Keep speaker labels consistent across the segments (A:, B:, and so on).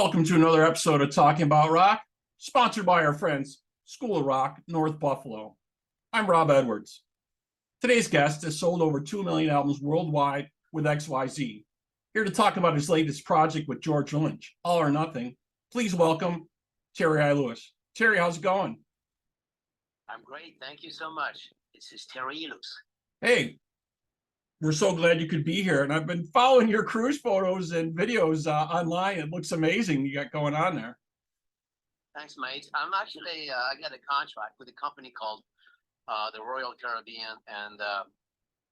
A: Welcome to another episode of Talking About Rock, sponsored by our friends, School of Rock, North Buffalo. I'm Rob Edwards. Today's guest has sold over 2 million albums worldwide with XYZ. Here to talk about his latest project with George Lynch, All or Nothing. Please welcome Terry ILous. Terry, how's it going?
B: I'm great. Thank you so much. This is Terry ILous.
A: Hey, we're so glad you could be here. And I've been following your cruise photos and videos online. It looks amazing you got going on there.
B: Thanks, mate. I'm actually, I got a contract with a company called the Royal Caribbean, and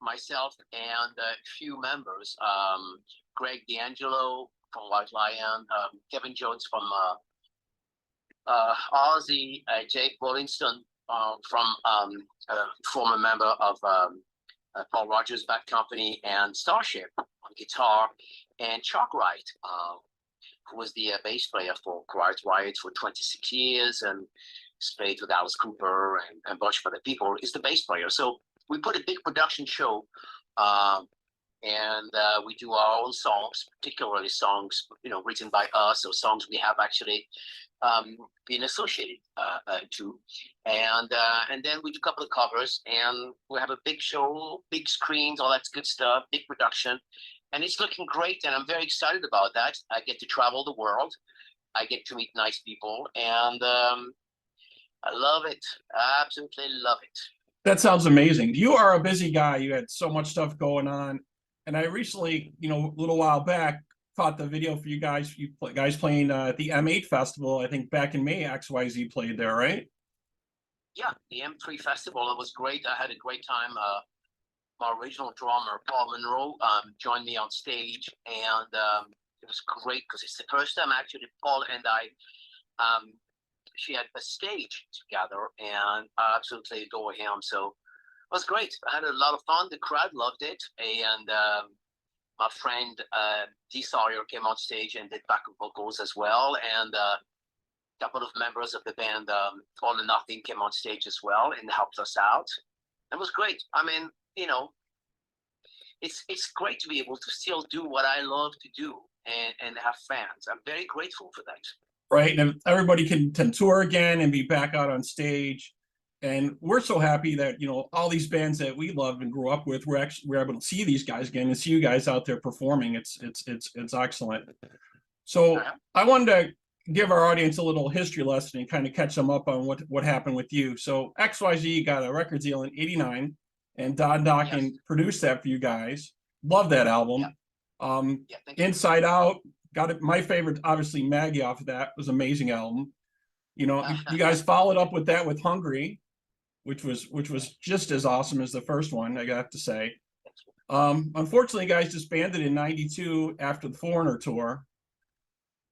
B: myself and a few members, Greg D'Angelo from White Lion, Kevin Jones from Aussie, Jake Willingston from former member of Paul Rogers' back company, and Starship on guitar, and Chuck Wright, who was the bass player for Quiet Riot for 26 years and played with Alice Cooper and a bunch of other people, is the bass player. So we put a big production show, and we do our own songs, particularly songs written by us, or songs we have actually been associated to, and then we do a couple of covers, and we have a big show, big screens, all that good stuff, big production, and it's looking great, and I'm very excited about that. I get to travel the world, I get to meet nice people, and I love it. I absolutely love it.
A: That sounds amazing. You are a busy guy. You had so much stuff going on, and I recently, a little while back, caught the video for you guys playing at the M8 festival. I think back in May, XYZ played there, right?
B: Yeah, the M3 festival. It was great. I had a great time. My original drummer, Paul Monroe, joined me on stage, and it was great because it's the first time actually Paul and I she had a stage together, and I absolutely adore him. So it was great. I had a lot of fun. The crowd loved it, and my friend Dee Sawyer came on stage and did backup vocals as well, and a couple of members of the band, All or Nothing, came on stage as well and helped us out. It was great. I mean, it's great to be able to still do what I love to do and have fans. I'm very grateful for that.
A: Right, and everybody can tour again and be back out on stage. And we're so happy that all these bands that we love and grew up with, we're able to see these guys again and see you guys out there performing. It's excellent. So I wanted to give our audience a little history lesson and kind of catch them up on what happened with you. So XYZ got a record deal in '89, and Don Dokken produced that for you guys. Love that album. Inside Out, got it. My favorite, obviously, Maggie off of that was an amazing album. You guys followed up with that with Hungry, which was just as awesome as the first one, I have to say. Unfortunately, you guys disbanded in '92 after the Foreigner tour.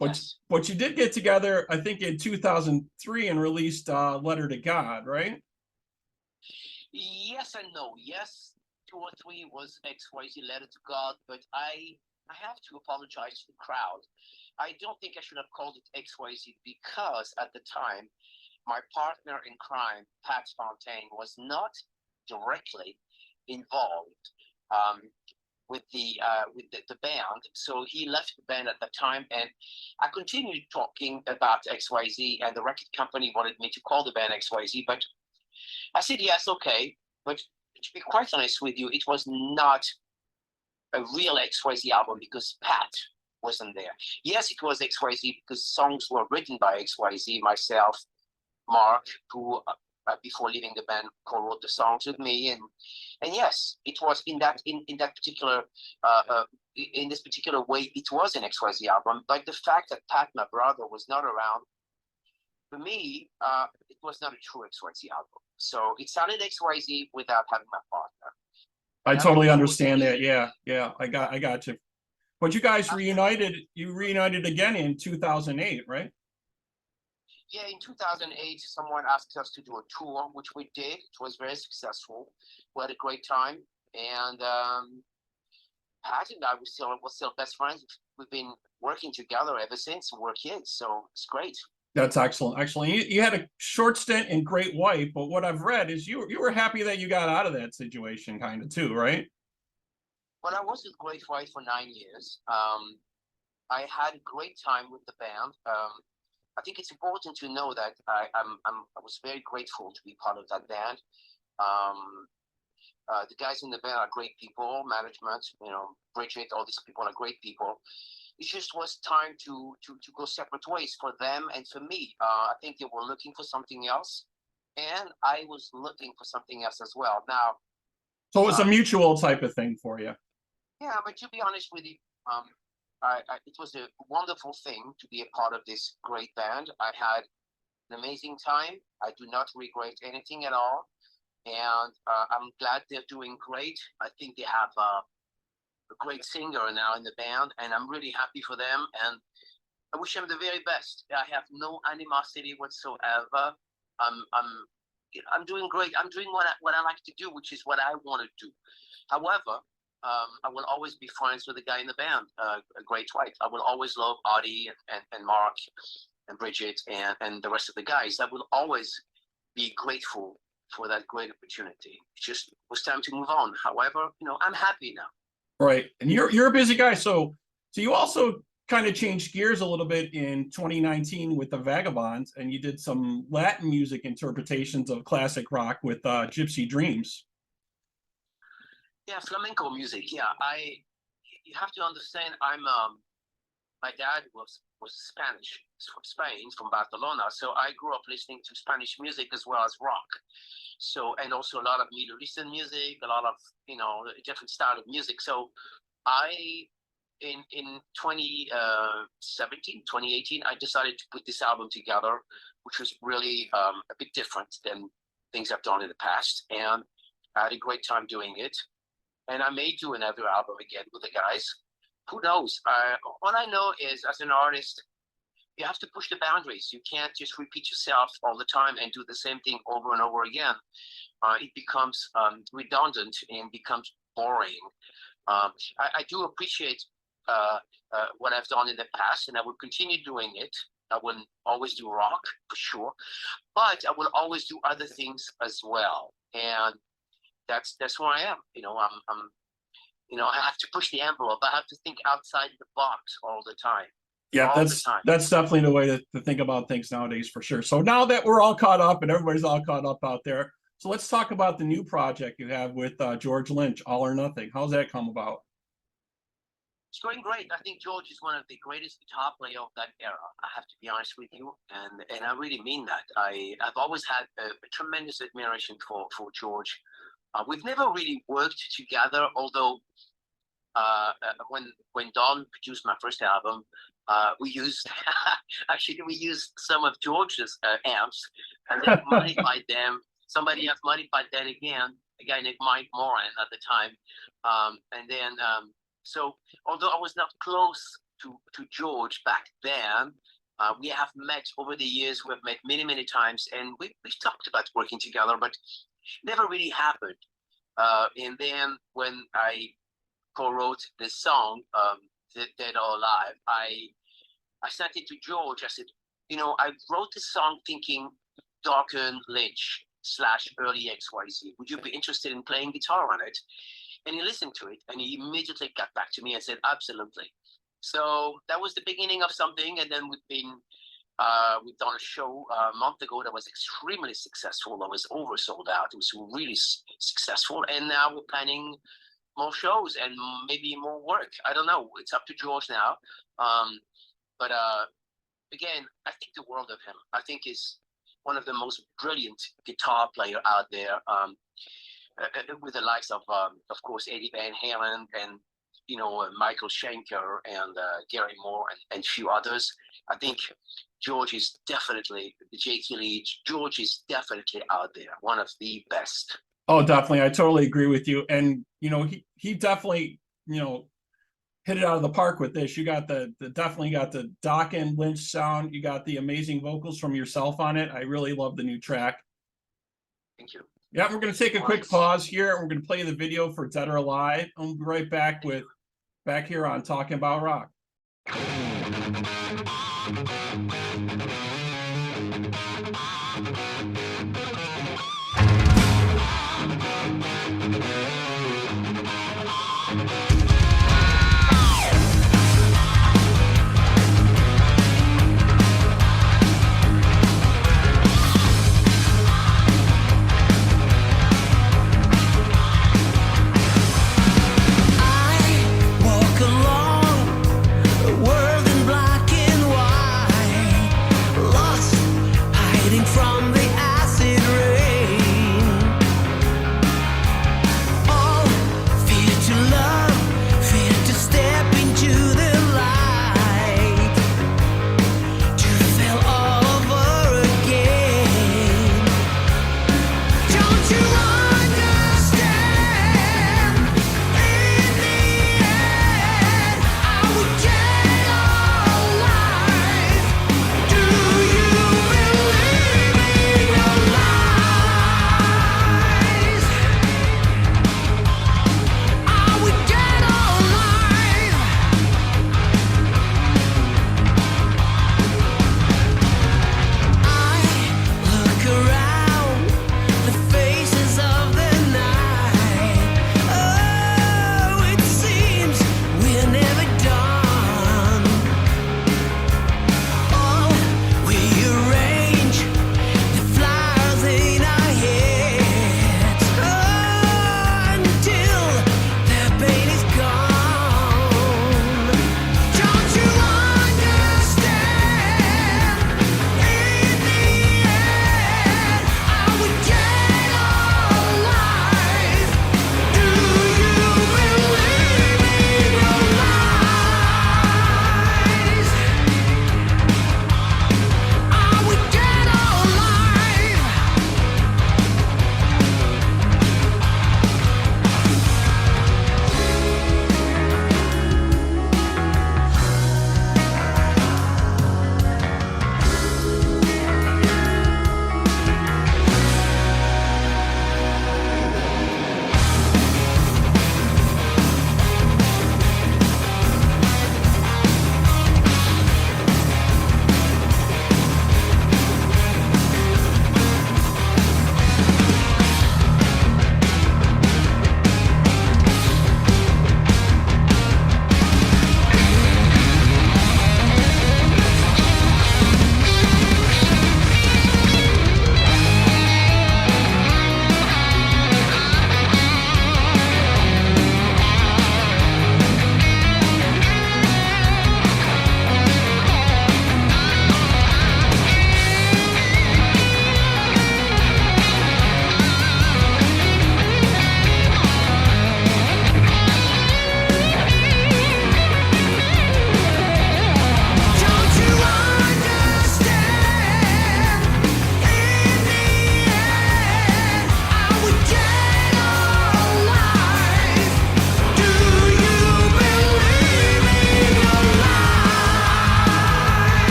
A: But you did get together, I think, in 2003 and released Letter to God, right?
B: Yes and no. Yes, 2 or 3 was XYZ Letter to God, but I have to apologize to the crowd. I don't think I should have called it XYZ because at the time, my partner in crime, Pat Fontaine, was not directly involved with the band, so he left the band at the time, and I continued talking about XYZ, and the record company wanted me to call the band XYZ, but I said yes, okay. But to be quite honest with you, it was not a real XYZ album because Pat wasn't there. Yes, it was XYZ because songs were written by XYZ, myself, Mark, who before leaving the band co-wrote the songs with me, and yes, it was in that particular in this particular way, it was an XYZ album. But the fact that Pat, my brother, was not around, for me, it was not a true XYZ album. So it sounded XYZ without having my partner.
A: I totally understand that. Yeah, I got you. But you guys reunited. You reunited again in 2008, right?
B: Yeah, in 2008, someone asked us to do a tour, which we did. It was very successful. We had a great time, and Pat and I were still best friends. We've been working together ever since we were kids, so it's great.
A: That's excellent. Actually, you had a short stint in Great White, but what I've read is you were happy that you got out of that situation, kind of too, right?
B: Well, I was with Great White for 9 years. I had a great time with the band. I think it's important to know that I was very grateful to be part of that band. The guys in the band are great people, management, Bridget, all these people are great people. It just was time to go separate ways for them and for me. I think they were looking for something else, and I was looking for something else as well. Now,
A: so it's a mutual type of thing for you.
B: Yeah, but to be honest with you, it was a wonderful thing to be a part of this great band. I had an amazing time. I do not regret anything at all. And I'm glad they're doing great. I think they have a great singer now in the band, and I'm really happy for them. And I wish them the very best. I have no animosity whatsoever. I'm doing great. I'm doing what I like to do, which is what I want to do. However, I will always be friends with the guy in the band, Great White. I will always love Audie and Mark and Bridget and the rest of the guys. I will always be grateful for that great opportunity. It just was time to move on. However, I'm happy now.
A: Right. And you're a busy guy. So you also kind of changed gears a little bit in 2019 with the Vagabonds, and you did some Latin music interpretations of classic rock with Gypsy Dreams.
B: Yeah, flamenco music. Yeah, you have to understand, my dad was Spanish, from Spain, from Barcelona. So I grew up listening to Spanish music as well as rock. So, and also a lot of Middle Eastern music, a lot of, different style of music. So in 2017, 2018, I decided to put this album together, which was really a bit different than things I've done in the past. And I had a great time doing it. And I may do another album again with the guys. Who knows? What I know is, as an artist, you have to push the boundaries. You can't just repeat yourself all the time and do the same thing over and over again. It becomes redundant and becomes boring. I do appreciate what I've done in the past, and I will continue doing it. I will always do rock, for sure, but I will always do other things as well. And that's where I am. I have to push the envelope. I have to think outside the box all the time.
A: Yeah, that's definitely the way to think about things nowadays, for sure. So now that we're all caught up and everybody's all caught up out there, so let's talk about the new project you have with George Lynch, All or Nothing. How's that come about?
B: It's going great. I think George is one of the greatest guitar players of that era. I have to be honest with you, and I really mean that. I've always had a tremendous admiration for George. We've never really worked together, although when Don produced my first album, we used some of George's amps, and then modified them. Somebody else modified that again, a guy named Mike Moran at the time, and then so although I was not close to George back then, we have met over the years. We've met many times, and we've talked about working together, but never really happened. And then when I co-wrote this song, Dead or Alive, I sent it to George. I said, I wrote this song thinking darken Lynch / early XYZ. Would you be interested in playing guitar on it? And he listened to it, and he immediately got back to me and said, absolutely. So that was the beginning of something, and then we've done a show a month ago that was extremely successful. That was oversold out. It was really successful, and now we're planning more shows and maybe more work. I don't know. It's up to George now. But again, I think the world of him. I think he's one of the most brilliant guitar player out there. With the likes of course, Eddie Van Halen and Michael Schenker and Gary Moore and a few others. I think George is definitely Jake Leach. George is definitely out there, one of the best.
A: Oh, definitely. I totally agree with you. And he definitely hit it out of the park with this. You got definitely got the Doc and Lynch sound. You got the amazing vocals from yourself on it. I really love the new track.
B: Thank you.
A: Yeah, we're going to take a quick pause here. We're going to play the video for Dead or Alive. I'll be right back here on Talking About Rock.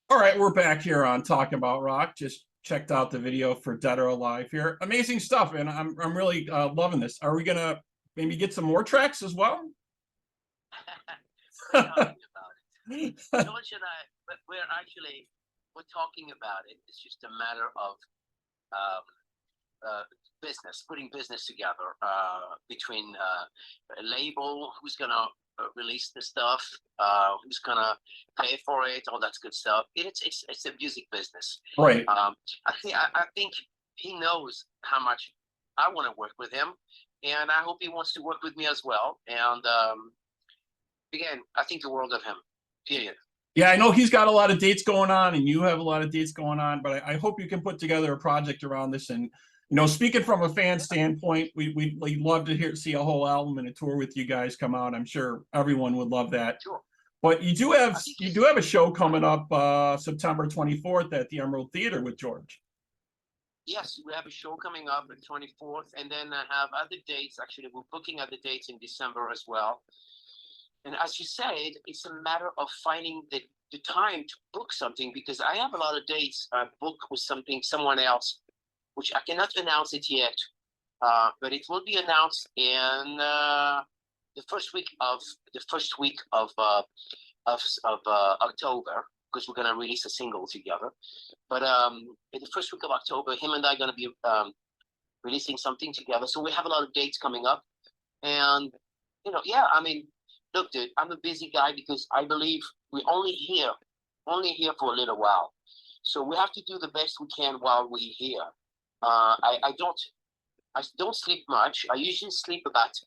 A: All right, we're back here on Talking About Rock. Just checked out the video for Dead or Alive here. Amazing stuff, and I'm really loving this. Are we gonna maybe get some more tracks as well?
B: We're talking about it. George and I, but we're talking about it. It's just a matter of um, putting business together between a label, who's gonna release the stuff, who's gonna pay for it, all that good stuff. It's a music business.
A: Right.
B: I think he knows how much I want to work with him, and I hope he wants to work with me as well. And again, I think the world of him. Period.
A: Yeah, I know he's got a lot of dates going on, and you have a lot of dates going on. But I hope you can put together a project around this. And speaking from a fan standpoint, we'd love to see a whole album and a tour with you guys come out. I'm sure everyone would love that.
B: Sure.
A: But you do have a show coming up September 24th at the Emerald Theater with George.
B: Yes, we have a show coming up on 24th, and then I have other dates. Actually, we're booking other dates in December as well. And as you said, it's a matter of finding the time to book something, because I have a lot of dates booked with someone else, which I cannot announce it yet, but it will be announced in the first week of October, because we're gonna release a single together. But in the first week of October, him and I are gonna be releasing something together. So we have a lot of dates coming up, and yeah, I mean, look, dude, I'm a busy guy because I believe we're only here for a little while. So we have to do the best we can while we're here. I don't sleep much. I usually sleep about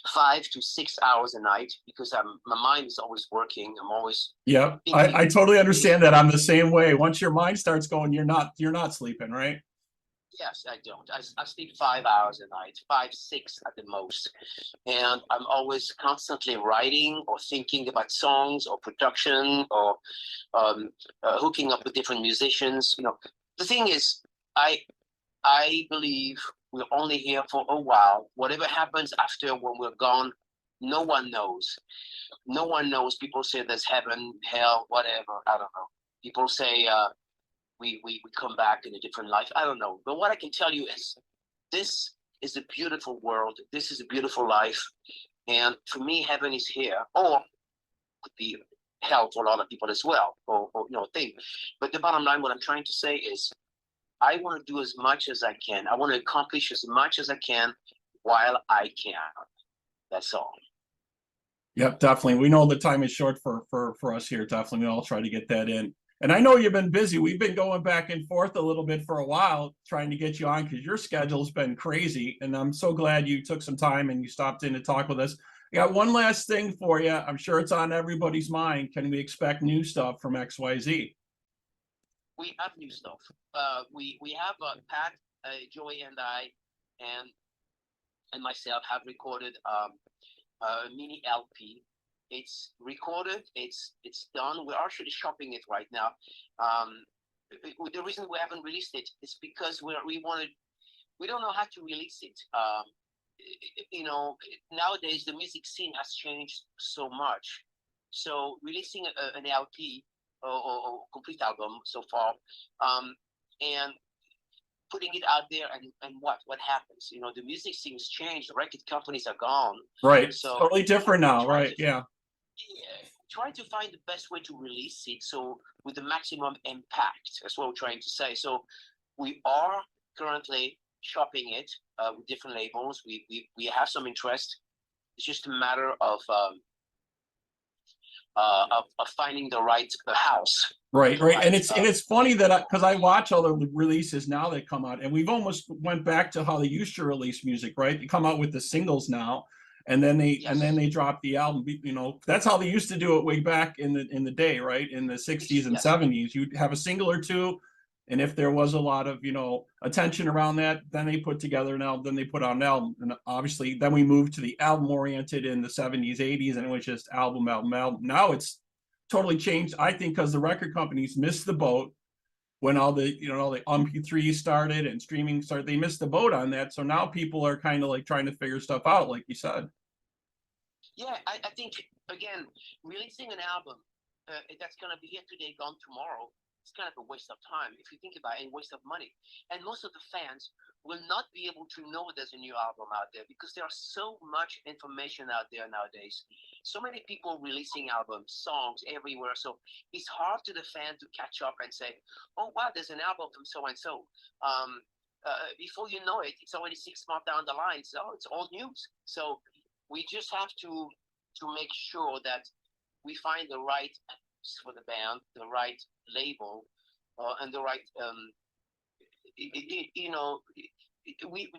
B: 5 to 6 hours a night, because my mind is always working. I'm always
A: I totally understand that. I'm the same way. Once your mind starts going, you're not sleeping, right?
B: Yes, I don't. I sleep 5 hours a night, 5, 6 at the most. And I'm always constantly writing or thinking about songs or production or hooking up with different musicians. The thing is, I believe we're only here for a while. Whatever happens after, when we're gone, no one knows. No one knows. People say there's heaven, hell, whatever. I don't know. People say we come back in a different life. I don't know. But what I can tell you is, this is a beautiful world. This is a beautiful life. And for me, heaven is here, or could be hell for a lot of people as well, or thing. But the bottom line, what I'm trying to say is, I want to do as much as I can. I want to accomplish as much as I can while I can. That's all.
A: Yep, definitely. We know the time is short for us here. Definitely, we all try to get that in. And I know you've been busy. We've been going back and forth a little bit for a while, trying to get you on, because your schedule's been crazy. And I'm so glad you took some time and you stopped in to talk with us. I got one last thing for you. I'm sure it's on everybody's mind. Can we expect new stuff from XYZ?
B: We have new stuff. We have Pat, Joy, and I, and myself have recorded a mini LP. It's recorded. It's done. We're actually shopping it right now. The reason we haven't released it is because we don't know how to release it. Nowadays the music scene has changed so much. So releasing an LP or complete album so far, and putting it out there, and what happens? The music scene's changed. The record companies are gone.
A: Right.
B: So
A: totally different now. Right. Yeah.
B: Trying to find the best way to release it, so with the maximum impact. That's what we're trying to say. So we are currently shopping it with different labels. We have some interest. It's just a matter of finding the right house.
A: Right. And it's funny that because I watch all the releases now that come out, and we've almost went back to how they used to release music. Right, they come out with the singles now, and then they drop the album. That's how they used to do it way back in the day, right? In the 60s and 70s, you'd have a single or two, and if there was a lot of attention around that, then they put together an album, then they put out an album. And obviously then we moved to the album oriented in the 70s, 80s, and it was just album. Now it's totally changed, I think, because the record companies missed the boat when all the MP3 started and streaming started. They missed the boat on that. So now people are kind of like trying to figure stuff out, like you said.
B: Yeah, I think, again, releasing an album that's going to be here today, gone tomorrow, it's kind of a waste of time if you think about it, and waste of money. And most of the fans will not be able to know there's a new album out there because there's so much information out there nowadays. So many people releasing albums, songs everywhere. So it's hard to the fan to catch up and say, oh, wow, there's an album from so-and-so. Before you know it, it's already 6 months down the line. So it's old news. So we just have to make sure that we find the right for the band, the right label, and the right,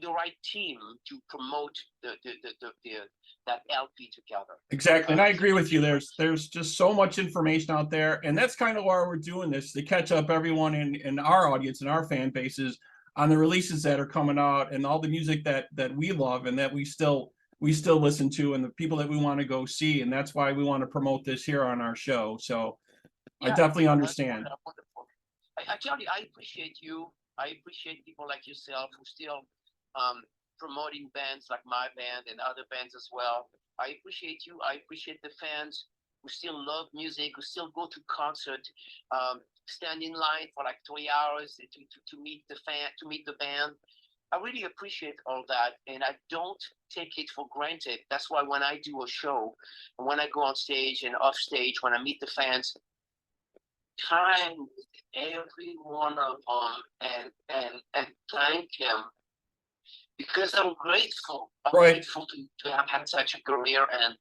B: the right team to promote that LP together.
A: Exactly, and I agree with you. There's just so much information out there, and that's kind of why we're doing this, to catch up everyone in our audience and our fan bases on the releases that are coming out and all the music that we love and that we still listen to, and the people that we want to go see. And that's why we want to promote this here on our show. So yeah, I definitely understand.
B: Wonderful. I tell you, I appreciate you. I appreciate people like yourself who still promoting bands like my band and other bands as well. I appreciate you. I appreciate the fans who still love music, who still go to concert, stand in line for like 3 hours to meet the band. I really appreciate all that, and I don't take it for granted. That's why when I do a show, and when I go on stage and off stage, when I meet the fans, time every one of them and thank him, because I'm grateful. I'm grateful to have had such a career and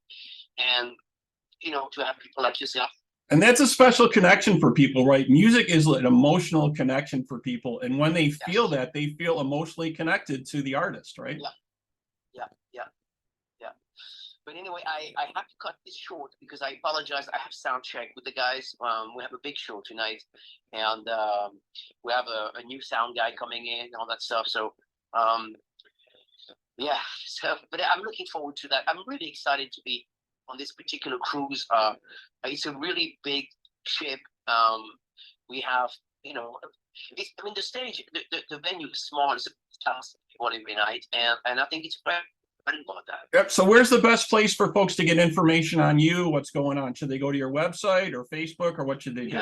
B: to have people like yourself.
A: And that's a special connection for people, right? Music is an emotional connection for people. And when they feel that, they feel emotionally connected to the artist, right?
B: Yeah. But anyway, I have to cut this short because I apologize. I have sound check with the guys. We have a big show tonight. And we have a new sound guy coming in and all that stuff. So, but I'm looking forward to that. I'm really excited to be on this particular cruise. It's a really big ship. We have, the stage, the venue is small. It's 1,000 people every night, and I think it's very about that.
A: Yep. So where's the best place for folks to get information on you? What's going on? Should they go to your website or Facebook, or what should they do?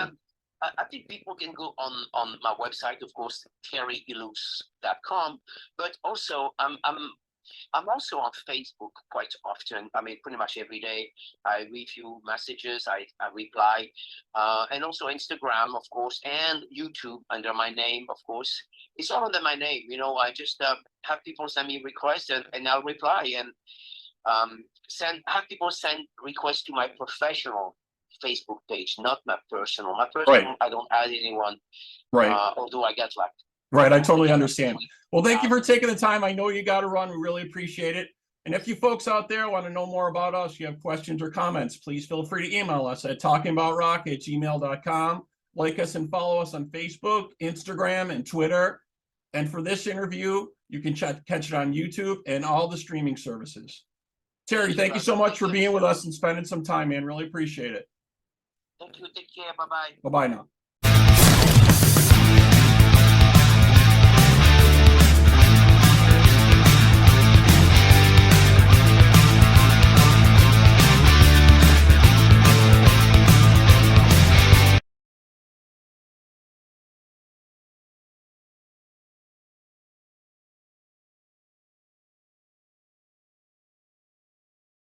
B: I think people can go on my website, of course, terryilous.com, but also I'm also on Facebook quite often. I mean, pretty much every day. I review messages, I reply, and also Instagram, of course, and YouTube under my name, of course. It's all under my name. I just have people send me requests and I'll reply, and have people send requests to my professional Facebook page, not my personal. My personal, I don't add anyone. Although I get like.
A: Right, I totally understand. Well, thank you for taking the time. I know you got to run. We really appreciate it. And if you folks out there want to know more about us, you have questions or comments, please feel free to email us at talkingaboutrock@gmail.com. Like us and follow us on Facebook, Instagram, and Twitter. And for this interview, you can catch it on YouTube and all the streaming services. Terry, thank you so much for being with us and spending some time, man. Really appreciate it.
B: Thank you. Take care. Bye-bye.
A: Bye-bye now.